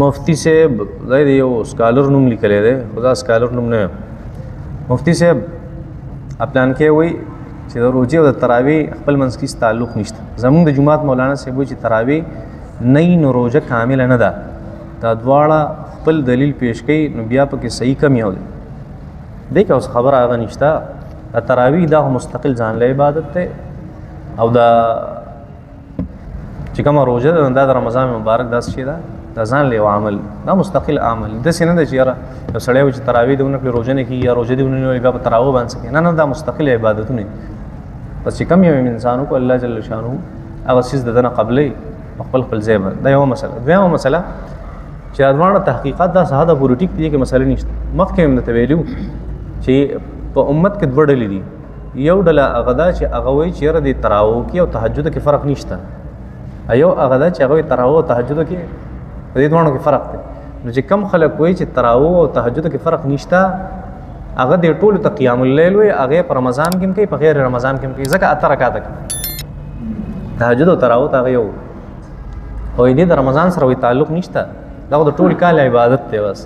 مفتی صاحب زید یو سکالر نوم لیکلی دی خدا سکالر نوم نه مفتی صاحب خپلان کې وای چې د روزي او د تراوی خپل منځ کې تعلق نشته. زمونږ د جمعات مولانا صاحب وای چې تراوی نه نو روزه کامل نه ده. دا دواړه خپل دلیل پیش کوي نو بیا پکې صحیح کمی و دی که اوس خبره هغه نشته. تراوی دا مستقل ځان له عبادت ته او دا چې کومه روزه ده دا د رمضان مبارک داس شي دا ځان له عمل دا مستقل عمل د سینه د چیرې یو سړی چې تراوی دونه کړي روزه نه کی یا روزه دیونه بیا په تراوی باندې کې نه دا مستقل عبادتونه پس چې کوم یو انسانو کو الله جل شانو هغه سیس دنه قبلې خپل ځای دا یو مسله. دویمه مسله چې ادوانه تحقیقات دا ساده پوری ټیک دي کې مسله نشته. مخکې هم ته ویلو چې په امت کې ډلې دي. یو ډله هغه دا چې هغه وایي چې را دي تراوی کې او تهجد کې فرق نشته. ایو هغه دا چې هغه تراوی او تهجد کې په دې دوه کې فرق دی. نو چې کم خلک وایي چې تراوی او تهجد کې فرق نشته هغه د ټولو ته قیام الليل وي هغه په رمضان کې کوي په غیر رمضان کې کوي ځکه اته رکعات کوي تهجد او تراوی ته یو او دې د رمضان سره وي تعلق نشته. دا د ټول کال عبادت دی بس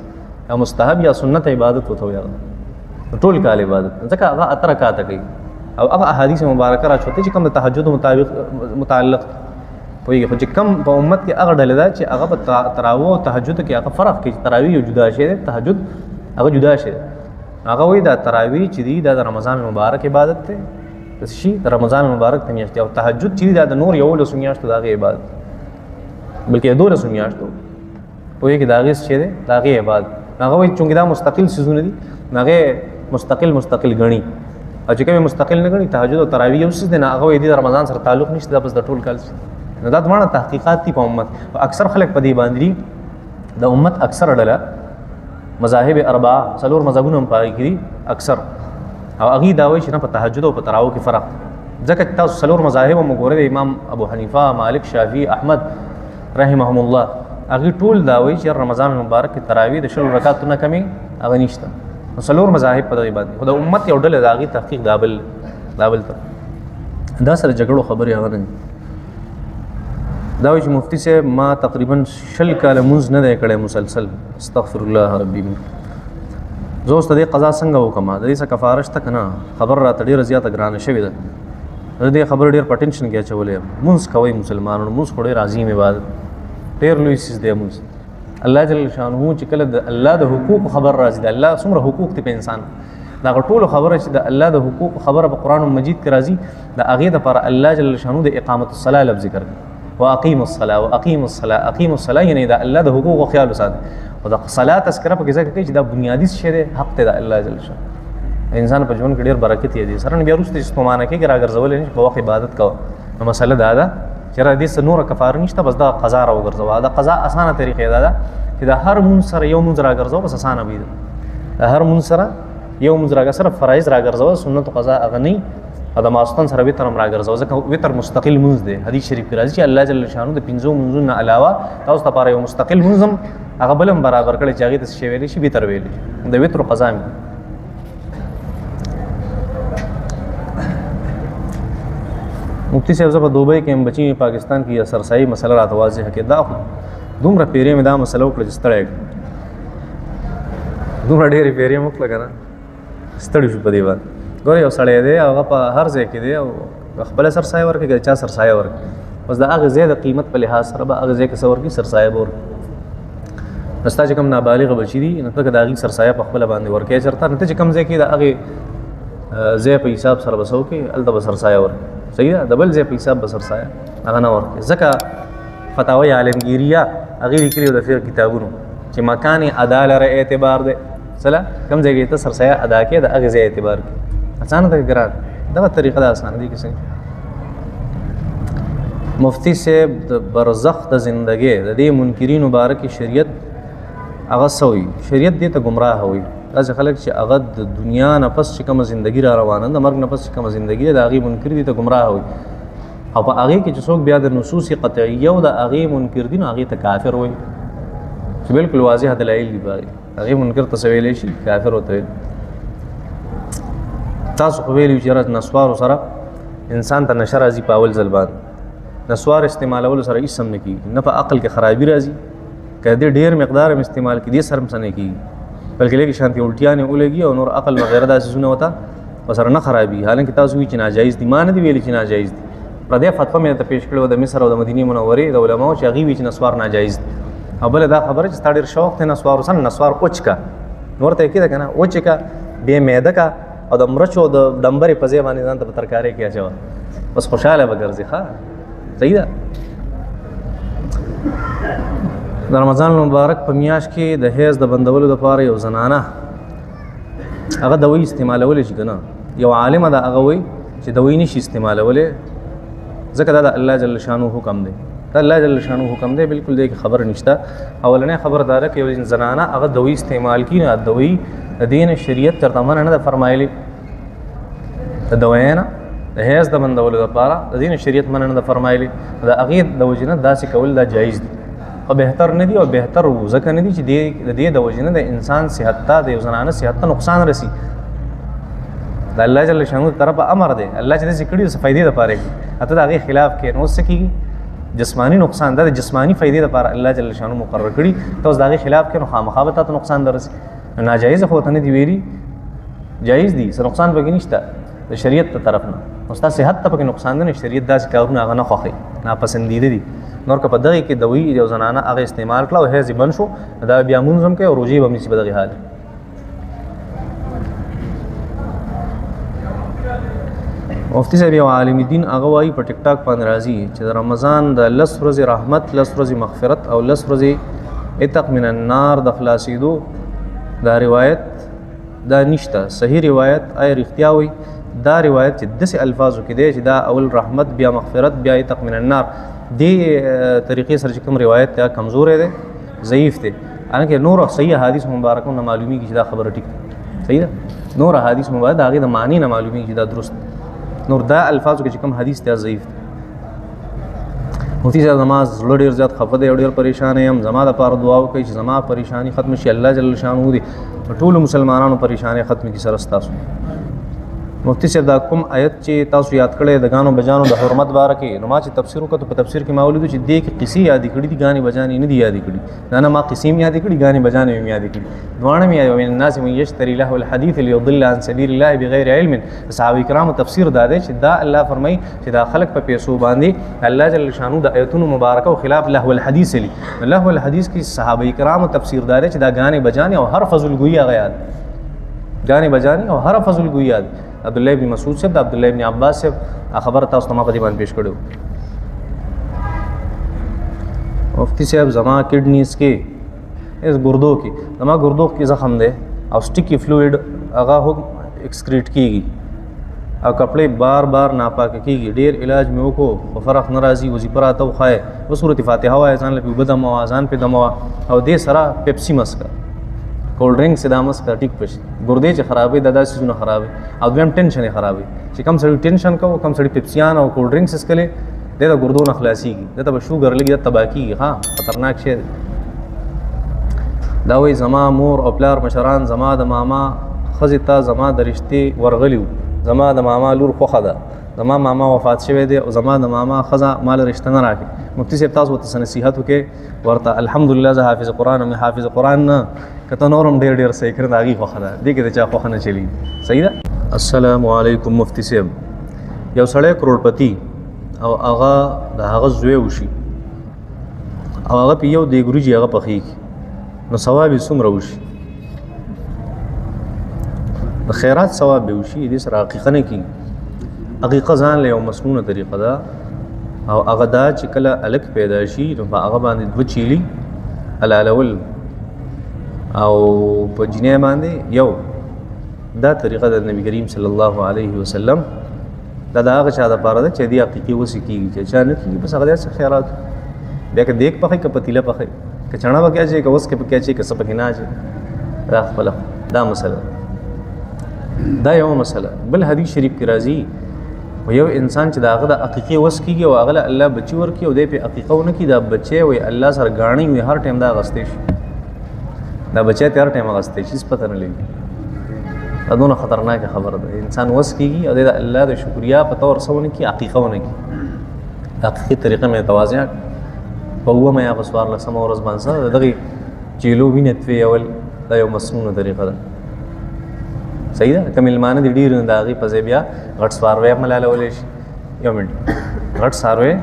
یا مستحب یا سنت عبادت وته وي ټول کال عبادت ځکه هغه اته رکعات کوي او هغه احادیث مبارکه را چوتي چې کوم د تهجد متعلق وي خو چې کم په امت کې هغه ډله ده چې هغه په تراوی او تهجد کې هغه فرق کوي. تراوی یو جدا شی دی تهجد هغه جدا شی هغه وایي دا تراوی چې دی دا د رمضان مبارک عبادت دی د شي د رمضان مبارک ته میاشت او تهجد چې دا د نور یو له سنیاشت دغه عبادت بلکې دوه سنیاشت وایي کې داغه شی دی دغه عبادت هغه وایي چې دا مستقل سيزونه دي هغه مستقل غني او چې کوم مستقل نه غني تهجد او تراوی یو څه دی هغه وایي د رمضان سره تعلق نشته بس د ټول کال نو دا دمانه تحقیقات دي په امت اکثر خلک په دې باندې د امت اکثر ډله مذاهب اربعه څلور مذهبونه هم پای کړي اکثر او هغه دا وایي چې نه په تهجد او په تراوی کې فرق ځکه تاسو څلور مذاهب هم ګورئ امام ابو حنیفه مالک شافعي احمد رحمهم الله هغه ټول دا وایي چې رمضان مبارک کې تراوی د شل رکعاتو نه کمی هغه نشته. څلور مذاهب په دې باندې خو د امت یو ډله دا غي تحقیق دابل دا سره جګړو خبري هغه نه دا وایي چې مفتی صاحب ما تقریبا 6 کال منځ نه دی کړی مسلسل استغفر الله ربي زه اوس د دې قضا څنګه وکم د دې څه کفاره شته که نه خبر راته ډېره زیاته ګرانه شوې ده د دې خبر ډېر په ټینشن کې اچولی منځ کوئ مسلمانانو منځ خو ډېر عظیم عبادت ډېر لوی څیز دی منځ الله جل شانه چې کله د الله د حقوق خبر راځي د الله څومره حقوق دي په انسان دا ټولو خبره چې د الله د حقوق خبره په قرآن مجید کې راځي د هغې دپاره الله جل شانه د اقامت الصلاة لفظ ذکر کوي واقیم الصلاة یعنی دا الله د حقوق خیال وساتي او د صلات تذکره په کې ځکه کوي چې دا بنیادی شی دی حق ته د الله جل شانه انسان په ژوند کې ډېر برکت یې دي سره بیا وروسته چې ستومانه کېږي راګرځولی نه په وخت عبادت کوه نو مسله دا ده چې را دې څه نوره کفاره نشته بس دا قضا راوګرځوه دا قضا اسانه طریقې دا ده چې د هر مونځ سره یو مونځ راګرځوه بس اسانه وي د هر مونځ سره یو مونځ راګرځوه صرف فرایض راګرځوه سنت او قضا هغه نه او د ماستان سره وتر هم راګرځوه ځکه وتر مستقل مونځ دی حدیث شریف کې راځي چې الله جل شانه د پنځو مونځونو علاوه تاسو لپاره یو مستقل مونځ هم هغه بل هم برابر کړی چې هغې ته څه ویلی شي وتر ویلی شي د وترو قضا مې مفتی صاحب زه په دوبۍ کې یم بچي مې پاکستان کې سرسایي مسله راته واضحه کړې دا خو دومره پیرې مې دا مسله وکړه چې ستړی دومره ډېرې پیرې مې وکړه که نه ستړي شو په دې باندې ګوره یو سړی دی هغه په هر ځای کې دی او خپله سرسایه ورکړي که چا سرسایه ورکړي بس د هغې ځای د قیمت په لحاظ سره به هغه ځای کې څه ورکړي سرسایه به ورکړي نو ستا چې کوم نابالغه بچي دي نو ته که د هغې سرسایه په خپله باندې ورکړې چېرته نو ته چې کوم ځای کې د هغې ځای په حساب سره به څه وکړي هلته به سرسایه ورکړي صحیح ده د بل ځای په حساب به سرسایه هغه نه ورکړي ځکه فتاوی عالمگیریه هغې لیکلي د فقه کتابونو چې مکان ادا لره اعتبار دی صله کوم ځای کې ته سرسایه ادا کړې د هغې ځای اعتبار کړي اسانه ده ګران دغه طریقه ده اسانه دي کسی مفتی صاحب د برزخ د زندګۍ د دې منکرین مبارک شریعت هغه سوی شریعت دې ته گمراه وي داسې خلک چې هغه د دنیا نه پس چې کومه زندګي را روانه د مرګ نه پس چې کومه زندګي ده د هغې منکر دي ته گمراه وي او په هغې کې چې څوک بیا د نصوص قطعیه او د هغې منکر دي نو هغې ته کافر وي چې بالکل واضح دلایل دي په هغې منکر ته څه ویلی شي کافر ورته ویل تاسو خو ویلي چې نسوارو سره انسان ته نشه راځي په اول ځل باندې نسوار استعمالولو سره هېڅ هم نه کېږي نه په عقل کې خرابي راځي که دې ډیر مقدار هم استعمال کې دې سره مسنه کیږي بلکې لکه شانتي الټیانې ولګي او نور عقل وغیرہ داسې څیزونه وته وسره نه خرابي حالانکه تاسو وی چې ناجایز دي ما نه دی ویلي چې ناجایز دي پردې فتوا مې ته پیش کړو د مصر او د مدینه منورې د علماو چې هغه وی چې نسوار ناجایز دي او بل دا خبره چې ستړي شوق ته نسوار وسن نسوار اوچکا نور ته کېده کنه اوچکا به مېده کا او د مرچو د ډمبرې په ځای باندې ځان ته ترکارې کې اچو بس خوشاله وګرځي ښا صحیح ده د رمضان مبارک په میاشت کې د هیز د بندولو لپاره یو زنانه هغه دوی استعمالول شي کنه یو عالم دا هغه وی چې دوی نشي استعمالول ځکه دا د الله جل شانو حکم دی دا الله جل شانو حکم دی بالکل دې خبر نشته اولنې خبردار کې یو زنانه هغه دوی استعمال کینه دوی د دین شریعت ترته منه نه فرمایلی د دوینا د هیز د بندولو لپاره د دین شریعت منه نه فرمایلی دا هغه د وجنه داسې کول دا جایز دی او بهتر نه دی او بهتر ځکه نه دی چې د وجنه د انسان صحت ته د زنانه صحت ته نقصان رسی د الله جل شانو طرفه امر دی الله چې دې کړي څه فائدې لپاره اته د هغه خلاف کې نو څه کیږي جسمانی نقصان د جسمانی فائدې لپاره الله جل شانو مقرر کړي ته د هغه خلاف کې نو خامخا به ته نقصان درسي ناجایز خو ته نه دی ویلي جایز دي څه نقصان به نشته د شریعت ته طرف نه استاد صحت ته پکې نقصان نه شریعت داسې کارونه هغه نه خوښي ناپسندیده دي نور که په دغه کې دوی یو زنانه هغه استعمال کړه او هیڅ بن شو دا بیا منظم کې او روزي به نشي په دغه حال مفتی صاحب یو عالم دین هغه وايي په ټیک ټاک باندې راځي چې د رمضان د 10 ورځې رحمت 10 ورځې مغفرت او 10 ورځې اتق من النار د خلاصېدو دا روایت دا نشته صحیح روایت آیا رښتیا وي دا روایت چې داسې الفاظو کې دی چې دا اول رحمت بیا مغفرت بیا اتق من النار دی طریقې سره چې کوم روایت ته کمزور دی ضعیف دی حالانکه نور صحیح حدیث مبارکو نه معلومیږي چې دا خبره ټیک صحیح ده نور حدیث مبارک دا هغه د معنی نه معلومیږي چې دا درست نور دا الفاظو کې چې کوم حدیث ته ضعیف مفتی صاحب نماز ډېر زیات خفه دی او ډېر پریشان یم زما د پاره دعا وکړئ چې زما پریشانی ختم شي الله جل شانه دې ټول مسلمانانو پریشانی ختم کی سره تاسو مفتی صاحب دا کوم آیت چې تاسو یاد کړئ د غانو بجانو د حرمت باره کې نو ما چې تفسیر وکړ په تفسیر کې ما ولیدو چې دې کې قصې یاد کړې دي غانې بجانې نه دي یاد کړې نه ما قسم یاد کړې غانې بجانې هم یاد کړې دوانه مې یو الناس من یشتری له الحديث ليضل عن سبيل الله بغیر علم صحابه کرام تفسیر دا دی چې دا الله فرمایي چې دا خلق په پیسو باندې الله جل شانو د آیتونو مبارکه او خلاف له الحديث لی له الحديث کې صحابه کرام تفسیر دا دی چې دا غانې بجانې او هر فضل گویا غیاد غانې بجانې او هر فضل گویا عبد الله بن مسعود صاحب عبد الله بن عباس صاحب خبر تاسو ته ما په دې باندې پیش کړو مفتی صاحب زما کډنیز کې اس ګردو کې زما ګردو کې زخم دی او سټیکی فلوئډ هغه هم ایکسکریټ کیږي او کپڑے بار بار ناپاک کیږي ډیر علاج مې وکړو په فرق ناراضي وظیفه راته وخای و سورۃ فاتحه وای ځان له بدم او اذان په دمو او دې سره پیپسي مسکا کولډ ډرینګ سدامس کا ټیک پش ګردې چې خرابې دادا سيزونه خرابې او دویم ټینشن خرابې چې کم سړی ټینشن کو کم سړی پیپسیان او کولډ ډرینګ سکلې د ګردو نه خلاصيږي دته به شوګر لګي د تباکی ها خطرناک شی دا وای زما مور او پلار مشران زما د ماما خزتا زما د رشتي ورغلیو زما د ماما لور خوخه ده زما ماما وفات شوه دی او زما د ماما خزا مال رشتہ نه راکې مفتی صاحب تاسو ته نصيحت وکې ورته الحمدلله زه حافظ قران او حافظ قران نه کته نورم ډېر صحیح کړی داږي خوخه ده دې کې چا خوخه نه چلی صحیح ده السلام علیکم مفتی صاحب یو سړی کروڑپتی او هغه د هغه زوی وشي او هغه په یو دی ګروجي هغه پخې نو ثواب یې څومره وشي د خیرات ثواب به وشي دې سره حقیقت نه کی حقیقت ځان له یو مسنونه طریقه ده او هغه دا چې کله الک پیدا شي نو هغه باندې دو چيلي الالول او په جنې باندې یو دا طریقه د نبی کریم صلی الله علیه وسلم دا هغه چا د پاره ده چې دی حقیقي وسی کیږي چې چا نه کیږي بس هغه څه خیرات بیا که دیک پخې ک پتیله پخې ک چڼا وکیا چې ک وس ک پکیا چې ک سب کې نه چې راخ بل دا مسله دا یو مسله بل حدیث شریف کې راځي و یو انسان چې داغه د حقیقي وس کیږي او هغه الله بچي ورکی او د په حقیقتونه کې دا بچي وي الله سره غاڼي وي هر ټیم دا غستې شي دا بچي تر ټیم غستې شي پته نه لګي دا دونه خطرناک خبره ده انسان وس کیږي او د الله د شکریا په تور سونه کې حقیقتونه کې حقیقي طریقه مې توازن په اومه یا په څوارلسمه ورځ باندې سره د دغې چیلو وینې تویول دا یو مسنونه طریقه ده. صحیح ده. که میلمانه دي ډېر نو د هغې په ځای بیا غټ څاروی هم حلالولی شي. یو منټ غټ څاروی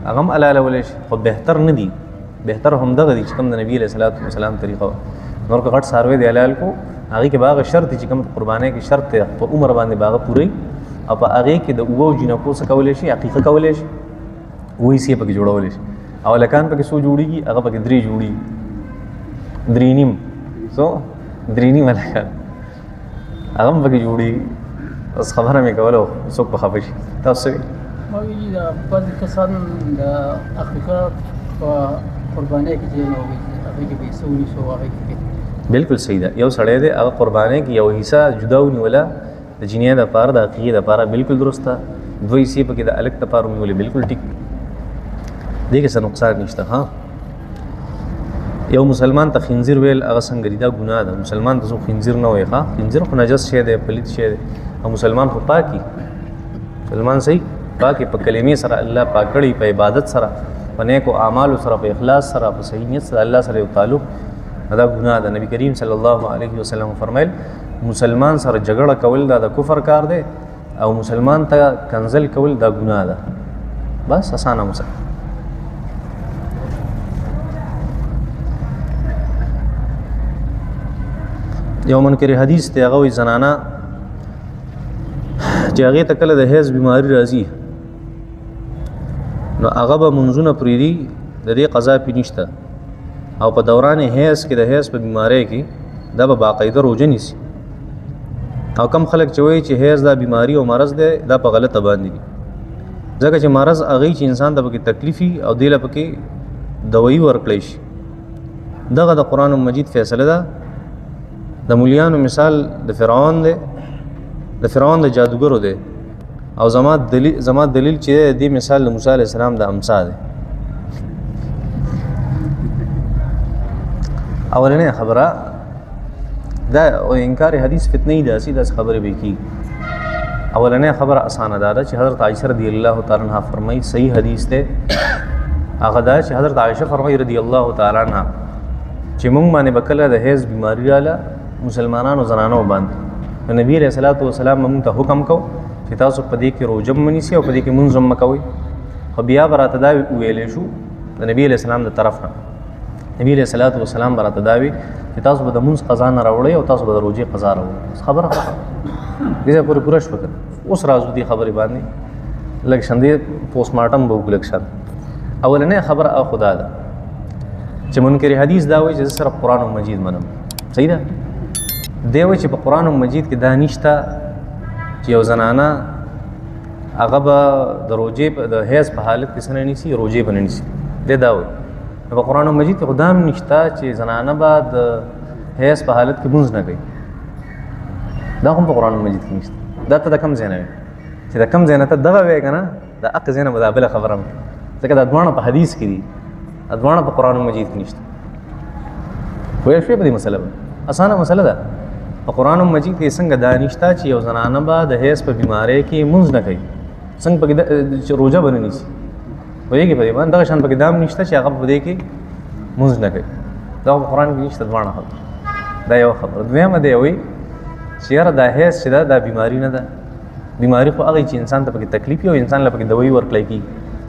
هغه هم حلالولی شي، خو بهتر نه دي. بهتر همدغه دي چې کوم د نبي علیه الصلاة والسلام طریقه وه. نور که غټ څاروی دی حلال کو، هغې کې به هغه شرط چې کوم قربانۍ کې شرط دی په عمر باندې به هغه پوره او په هغې کې د اوو جینکو څه کولی شي، عقیقه کولی شي، اوه حصې پکې جوړولی شي. او هلکان پکې څو جوړېږي؟ هغه پکې 3 جوړېږي، 3 نیم څو 3 نیم هلکان هغه هم پکې جوړېږي. بس خبره مې کوله څوک به خفه شي. تاسو څه ما ویلي د بعضې کسان د عقیقه په قربانۍ کې چې هغې کې پیسې ونیسو هغې کې بالکل صحیح ده. یو سړی دی هغه قربانۍ کې یو حصه جدا ونیوله د جنیه دپاره د عقیقې دپاره، بالکل درست ده. 2 حصې پکې د هلک دپاره ونیولې، بالکل ټیک، دې کې څه نقصان نشته. ها یو مسلمان ته خنزیر ویل هغه څنګه دي؟ دا ګناه ده. مسلمان ته څوک خنزیر نه وایي. ښه خنزیر خو نجس شی دی، پلید شی دی، او مسلمان خو پاکي، مسلمان صحیح پاکي په کلمې سره الله پاک کړي، په عبادت سره، په نیکو اعمالو سره، په اخلاص سره، په صحیح نیت سره الله سره یو تعلق، دا ګناه ده. نبی کریم صلی الله علیه وسلم فرمایل مسلمان سره جګړه کول دا د کفر کار دی، او مسلمان ته کنزل کول دا ګناه ده. بس اسانه مسله. یو منکر حدیث ته هغه وی زنانه چې هغې ته کله د حیض بیماری راځي نو هغه به منځونه پرېږدي، د دې قضا پې نشته. او په دوران حیض کې د حیض په بیماری کې دا به باقاعده روژه نیسي. او کم خلک چې وایي چې حیض دا بیماری او مرض دی دا په غلطه باندې دي، ځکه چې مرض هغې چې انسان ته پکې تکلیفي او دې له پکې دوایي ورکړی شي. دغه د قرآن مجید فیصله ده. د مولیانو مثال د فرعون دی، د فرعون د جادوګرو دی، او زما دلیل چې دې مثال د موسی علیه السلام د امسا دی. اولنې خبره دا انکار حدیث فتنه دی، داسې خبرې به کېږي. اولنې خبره اسانه ده چې حضرت عائشہ رضی الله تعالی عنها فرمایي، صحیح حدیث دی، هغه دا چې حضرت عائشہ فرمایي رضی الله تعالی عنها چې موږ باندې به کله د حیض بیماری راله مسلمانانو زنانو باندې، نبی علیہ الصلوۃ والسلام موږ ته حکم کو چې تاسو په دې کې روژه ونیسئ او په دې کې مونځ هم مه کوئ. خو بیا به راته دا ویلی شو د نبی علیہ السلام د طرف نه، نبی علیہ الصلوۃ والسلام به راته دا وي چې تاسو به د مونځ قضا نه راوړئ او تاسو به د روژې قضا راوړئ. خبره دې ځای پورې پوره شوه که اوس راځو دې خبرې باندې لږ شندې پوسټ مارټم به وکړو لږ شند. اولنۍ خبره خدا ده چې منکر حدیث دا وایي چې زه صرف قرآن مجید منم. صحیح ده. دی وایي چې په قرآن مجید کې دا نشته چې یو زنانه هغه به د روژې د حیض په حالت کې څه نه نیسي، روژې به نه نیسي. دی دا وایي په قرآن مجید کې خو دا هم نشته چې زنانه به د حیض په حالت کې مونځ نه کوي. دا هم په قرآن مجید کې نشته. دا ته د کوم ځای نه وایي چې د کوم ځای نه ته دغه وایې که نه، د حق ځای نه به دا بله خبره م ځکه دا دواړه په حدیث کې دي، دا دواړه په قرآن مجید کې نشته. پوه شوې په دې مسله به اسانه مسله ده. په قرآن مجید کې څنګه دا نشته چې یو زنانه به د حیض په بیماری کې مونځ نه کوي، څنګه پکې روژه به نه نیسي. پوهېږي په دې باندې دغه شان پکې دا هم نشته چې هغه په دې کې مونځ نه کوي. دا په قرآن کې نشته. دواړه خبره دا یو خبره. دویمه دی وایي چې یاره دا حیض چې ده دا بیماري نه ده. بیماري خو هغه چې انسان ته پکې تکلیف وي او انسان له پکې دوایي ورکړی کېږي،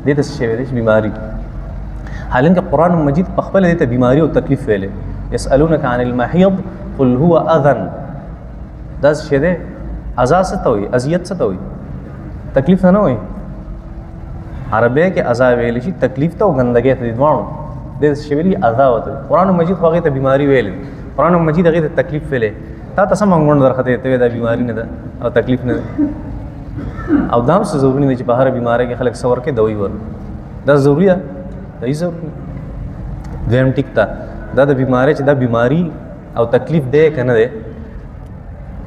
دې ته څه شی ویلی چې بیماري. حالانکه قرآن مجید په خپله دې ته بیماري او تکلیف ویلی. یسألونک عن المحیض قل هو اذن. دا څه شی دی؟ اذا څه ته وایي؟ اذیت څه ته وایي؟ تکلیف ته نه وایي. عربی کې اذا ویلی شي تکلیف ته او ګندګۍ ته، دې دواړو دې څه شی ویلي؟ اذا ورته. قرآن مجید خو هغې ته بیماري ویلی، قرآن مجید هغې ته تکلیف ویلی. تا ته څه منګوڼ درخطې ته وایي دا بیماري نه ده او تکلیف نه ده. او دا هم څه ضروري نه چې په هره بیمارۍ کې خلک څه ورکړي؟ دوایي ورکړي. دا ضروري ده؟ دا هېڅ ضروري نه. دویم ټیک ته دا د بیمارۍ چې دا بیماري او تکلیف دی که نه دی،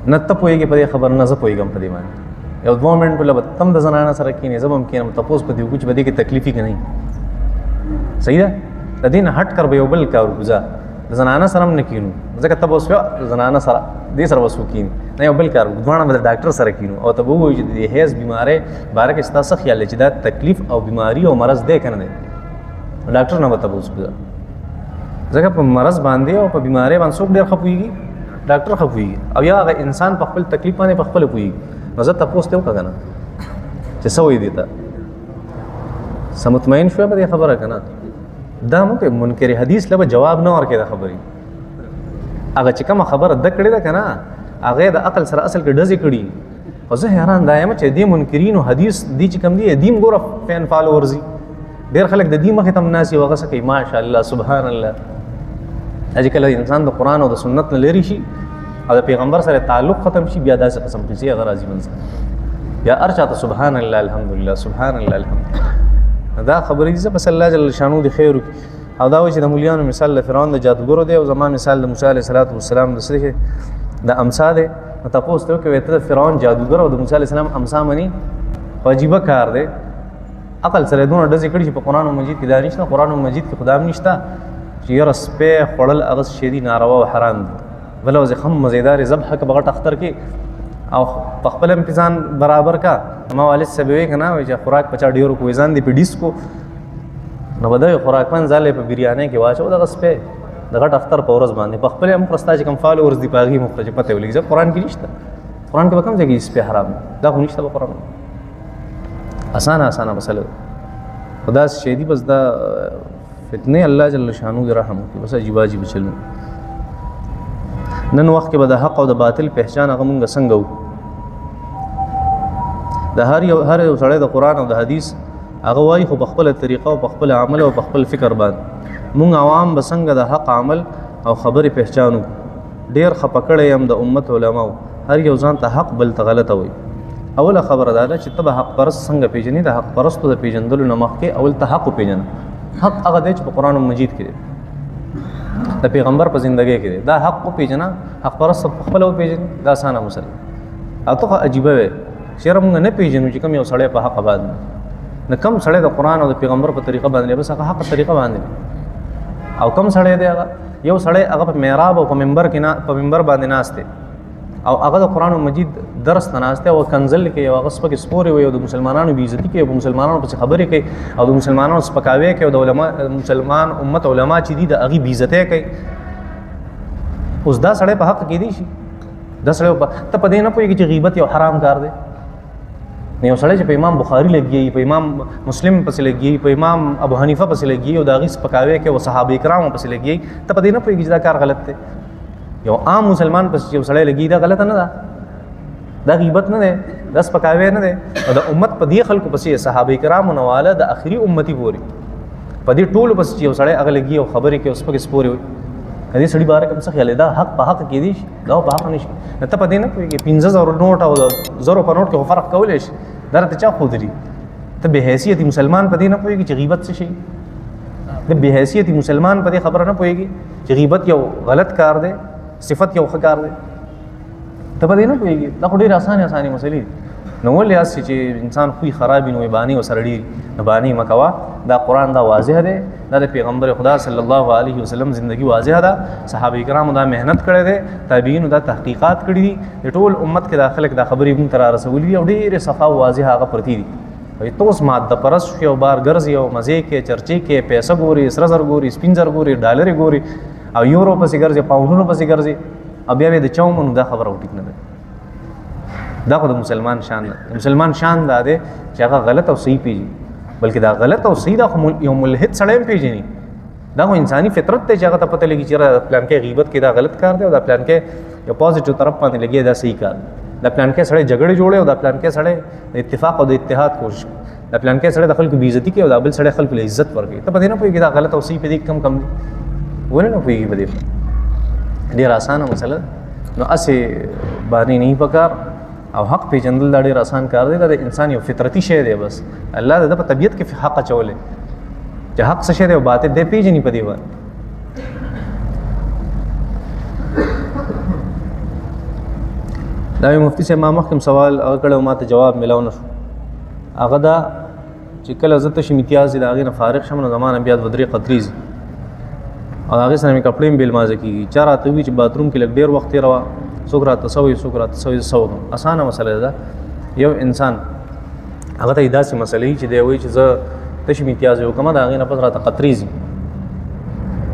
نه ته پوهېږې په دې خبر، نه زه پوهېږم په دې باندې. یو 2 منټ بله به تم د زنانه سره کښېنې، زه به هم کښېنم، تپوس به دې وکړو چې په دې کې تکلیف وي که نه. صحیح ده. د دې نه هټ کر به یو بل کار وکړو، د زنانه سره هم نه کښېنو ځکه ته به اوس زنانه سره دې سره به څوک کښېني، نه یو بل کار وکړو، دواړه به د ډاکټر سره کښېنو او ته به ووایو چې د حیض بیمارۍ باره کې ستا څه خیال دی چې دا تکلیف او بیماري او مرض دی که نه دی. ډاکټر نه به تپوس کوي ځکه په مرض باندې او په بیماری باندې څوک ډېر ښه پوهېږي ډاکټر ښه پوهېږي او یا هغه انسان په خپل تکلیف باندې په خپله پوهېږي نو زه تپوس ته وکړه که نه چې څه وایي دې ته څه مطمئن شوی په دې خبره که نه دا مو که منکر حدیث له به جواب نه ورکوي د خبرې هغه چې کومه خبره ده کړې ده که نه هغه د عقل سره اصل کې ډزې کړي خو زه حیران دا یم چې دې منکرینو حدیث دي چې کوم دي دیم ګوره فین فالوورز دي ډېر خلک د دې مخې ته هم ناست وي هغه څه کوي ماشاءالله سبحان الله چې کله انسان د قرآن او د سنت نه لرې شي او د پیغمبر سره تعلق ختم شي بیا داسې قسم قصې هغه راځي منځ بیا هر چاته سبحان الله الحمدلله سبحان الله الحمدلله دا خبرې دي بس الله جل شانو د خیر او دا و چې د مولیانو مثال د فرعون د جادوګرو دی او زما مثال د موسی علیه السلام د څه د امسا دی نو تپوس ته وکړئ ته د فرعون جادوګر او د موسی علیه السلام امسا مني خو عجیبه کار دی عقل سره دونه ډزې کړي چې په قرآن مجید کې دا نشته قرآن مجید کې خدا هم نشته چې یاره سپی خوړل هغه شی دي ناروا او حرام دي بله وځې خم مزیدارې ذبحه که بغټ اختر کې او په خپل هم ځان برابر کا ما والد صاحب وایي که نه وایي چې خوراک په چا ډېرو کوی ځان دی په ډیس کو نو به دغې خوراکمن ځاله په بریانۍ کې واچو دغه سپی د غټ اختر په ورځ باندې په خپل هم ستا چې کوم فالورز دي په هغې مخته چې پته ولګي ځکه قرآن کې نشته قرآن کې به کوم ځای کې سپی حرام دا خو نشته په قرآن اسانه مسله ده خو داسې شی دي بس دا فتنې الله جل شانو دې رحم وکړي بس عجیب عجیب چلونه نن وخت کې به د حق او د باطل پہچان هغه مونږ څنګه وکړو د هر یو سړی د قرآن او د حدیث هغه وایي خو په خپله طریقه او په خپل عمل او په خپل فکر باندې مونږ عوام به څنګه د حق عمل او خبرې پہچان وکړو ډېر خفه کړی یم د امت علماو هر یو ځان ته حق بل ته غلطه وایي اوله خبره دا ده چې ته به حق پرست څنګه پیژنې د حق پرستو د پیژندلو نه مخکې اول ته حق وپېژنه حق هغه دی چې په قرآن مجید کې دی د پیغمبر په زندګۍ کې دی دا حق وپېژنه حق پرست په خپله وپېژنې دا اسانه مسله او ته خو عجیبه وی چېرې موږ نه پېژنو چې کوم یو سړی په حق باندې نه کوم سړی د قرآن او د پیغمبر په طریقه باندې بس هغه حق طریقه باندې او کوم سړی دی هغه یو سړی هغه په محراب او په منبر باندې ناست دی او هغه د قرآن مجید درس ته ناست دی او کنزل کې یو هغه سپکې سپورې وي او د مسلمانانو بېعزتي کوي او په مسلمانانو پسې خبرې کوي او د مسلمانانو سپکاوی کوي او د مسلمان امت علما چې دي د هغې بېعزتۍ کوي اوس دا سړی په حق کېدی شي دا سړی ته په دې نه پوهېږي چې غیبت یو حرام کار دی نه یو سړی چې په امام بخاري لګي په امام مسلم پسې لګي په امام ابو حنیفه پسې لګي او د هغې سپکاوی کوي او صحابه کرامو پسې لګي ته په دې نه پوهېږي چې دا کار غلط دی یو عام مسلمان پسې یو سړی لګي دا غلطه نه ده دا غیبت نه دی دا سپکاوی نه دی او د امت په دې خلکو پسې صحابه کرامو نه واله د اخري امتي پورې په دې ټولو پسې چې یو سړی هغه لګي او خبرې کوي او سپکې سپورې وي که دې سړي باره کوم څه خیال دی دا حق په حق کېدی شي دا په حق نه شي ته په دې نه پوهېږې 50,000 نوټ او 0 په نوټ کې خو فرق کولی شي دا راته چا ښودلي ته بې حیثیتي مسلمان په دې نه پوهېږي چې غیبت څه شي د بې حیثیتي مسلمان په دې خبره نه پوهېږي چې غیبت یو غلط کار دی صفت یو ښه کار دی ته په دې نه پوهېږي دا خو ډېرې اسانې مسلې دي نو ولې هسې چې انسان خوی خراب وي نو بانې ورسره ډېري نو بانې مه کوه دا قرآن دا واضح دی دا د پیغمبر خدا صلی الله علیه وسلم زندگی واضح ده صحابه کرامو دا محنت کړی دی تابعینو دا تحقیقات کړي دي د ټول امت کې دا خلک دا خبرې موږ ته را رسولي دي او ډېرې صفا او واضح هغه پرتې دي وایي ته اوس ماده پرست شوې او بار ګرځې او مزې کې چرچې کې پیسه ګورې سره زر ګورې سپین زر ګورې ډالرې ګورې او یورو پسې ګرځې پاونډونو پسې ګرځې او بیا د چا ومنو دا خبره ټیک نه ده دا خو د مسلمان شان ده د مسلمان شان دا دی چې هغه غلط او صحیح پیژني بلکې دا غلط او صحیح دا خو یو ملحد سړی هم پیژني دا خو انساني فطرت دی چې هغه ته پته لګي چې پلان کې غیبت کې دا غلط کار دی او دا پلان کې یو پازیټیو طرف باندې لګي دا صحیح کار دا پلان کې سړی جګړې جوړي او دا پلان کې سړی د اتفاق او د اتحاد کوشش دا پلان کې سړی د خلکو بېعزتي کوي او دا بل سړی خلکو له عزت ورکوي ته په دې نه پوهېږي دا غلط او صحیح په دې کم دي ولې نه پوهېږي په دې ډېر اسانه مسله نو هسې باندې نه پکار او حق پیژندل دا ډېر آسان کار دی دا د انسان یو فطرتي شی دی بس الله د په طبیعت کې حق اچولی چې حق څه شی دی او باطل دی پیژني په دې باندې دا مفتي صاحب ما مخکې سوال هغه کړی ما ته جواب میلاو نه شو هغه دا چې کله زه تشم امتیاز دی د هغې نه فارغ شم نو زما نه بیا 2-3 قطرې ځي او هغې سره مې کپړې هم بېلمازه کېږي چا راته وي چې باتروم کې لږ ډېر وخت تېروه څوک راته څه وایي څوک راته څه وایي زه څه وکړم اسانه مسله ده یو انسان هغه ته یې داسې مسلې چې دی وایي چې زه تش امتیاز یو کومه دا غي نه پس راته قطریزي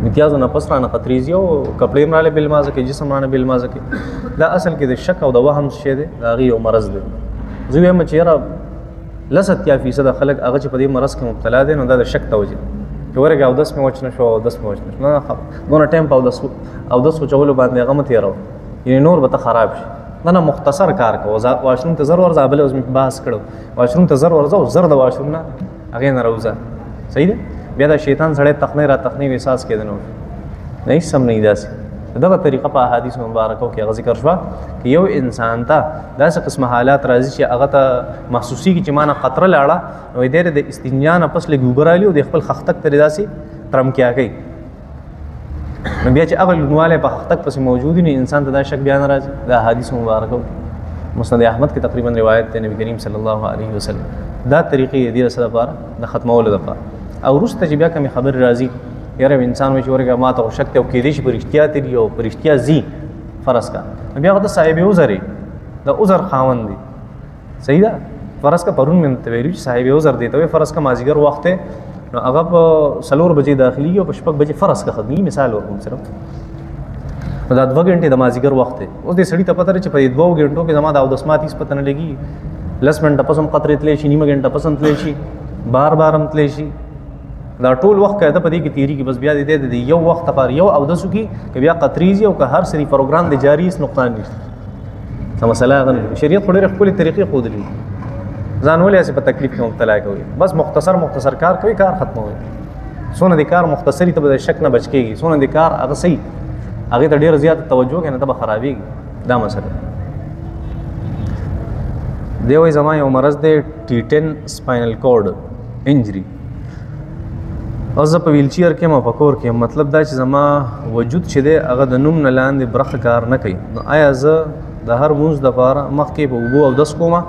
امتیاز نه پس رانه قطریزي او کپړې مراله بل مازه کې جسم رانه بل مازه کې دا اصل کې د شک او د وهم شی دی دا غي یو مرض دی زه وایم چې یاره 80% خلک هغه چې په دې مرض کې مبتلا دي نو دا د شک توجه چې ورګه او 10 مې وچ نشو او 10 مې وچ نشو نه دونه ټایم په او 10 چولو باندې هغه مت یارو یعنی نور به خراب شي نه مختصر کار کو واشروم ته ضرور ځابل اوس مې بحث کړو واشروم ته ضرور ځو زر د واشروم نه هغه نه روزه صحیح دی بیا دا شیطان سره تخنی را تخنی احساس کېدنه نه سم نه داسي دغه طریقه په احادیث مبارکو کې هغه ذکر شوه چې یو انسان ته داسې قسم حالات راځي چې هغه ته محسوسي کې چې مانه خطر لاړه نو دې د استنجا نه پس لګي وبرالي او د خپل خختک تر داسي ترم کیا کوي نو بیا چې هغه لونواله په خختک پس موجود نه انسان ته دا شک بیان راځي د احادیث مبارکو مسند احمد کې تقریبا روایت ته نبی کریم صلی الله علیه وسلم دا طریقې دې سره لپاره د ختمولو لپاره او رسته چې بیا کوم خبر راځي یاره انسان وي چې ورګه ما ته شک ته او کې دې شي پرشتیا ته دی او پرشتیا زی فرض کا بیا هغه صاحب عذر د عذر خاوند دی صحیح ده فرض کا پرون من ته ویلو چې صاحب عذر دی ته فرض کا مازیګر وخت نو هغه په سلور بجې داخلي او په شپږ بجې فرض کا خدمي مثال ورکوم صرف دا 2 غنټې د مازیګر وخت دی اوس دې سړی ته پته چې په 2 غنټو کې زما د 10 ماتیس پته نه لګي 10 منټه پسم قطرې تلې شي نیمه غنټه پسم تلې شي بار هم تلې شي دا ټول وخت کده په دې کې تیری کې بس بیا دې یو وخت پر یو او دسو کې بیا قطریزي او که هر سری پروګرام د جاری اس نقصان نشته دا مسله غن شریعت خوري خپل طریقې خود لري ځان ولې اسې په تکلیف کې مبتلا کوي بس مختصر کار کوي کار ختموي سونه د کار مختصری ته د شک نه بچ کېږي سونه د کار هغه صحیح هغه ته ډیر زیات توجه کنه ته به خرابېږي دا مسله دی وای زما یو مرض دی T10 سپاینل کورډ انجری او زه په ویلچیر کې ما پکور کې مطلب دا چې زما وجود چې دی هغه د نوم نه لاندې برخه کار نه کوي نو آیا زه د هر مونځ دپاره مخکې په اوبو اودس کومه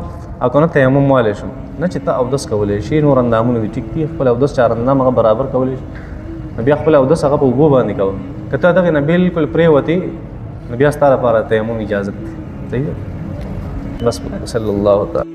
او که نه تیمم والی شم نه چې ته اودس کولی شي نور اندامونه دي ټیک دي خپل اودس چار اندام هغه برابر کولی شي نو بیا خپل اودس هغه په اوبو باندې کوه که ته دغې نه بلکل پرېوتې نو بیا ستا لپاره تیمم اجازت دی صحیح ده بس صلی الله تعالی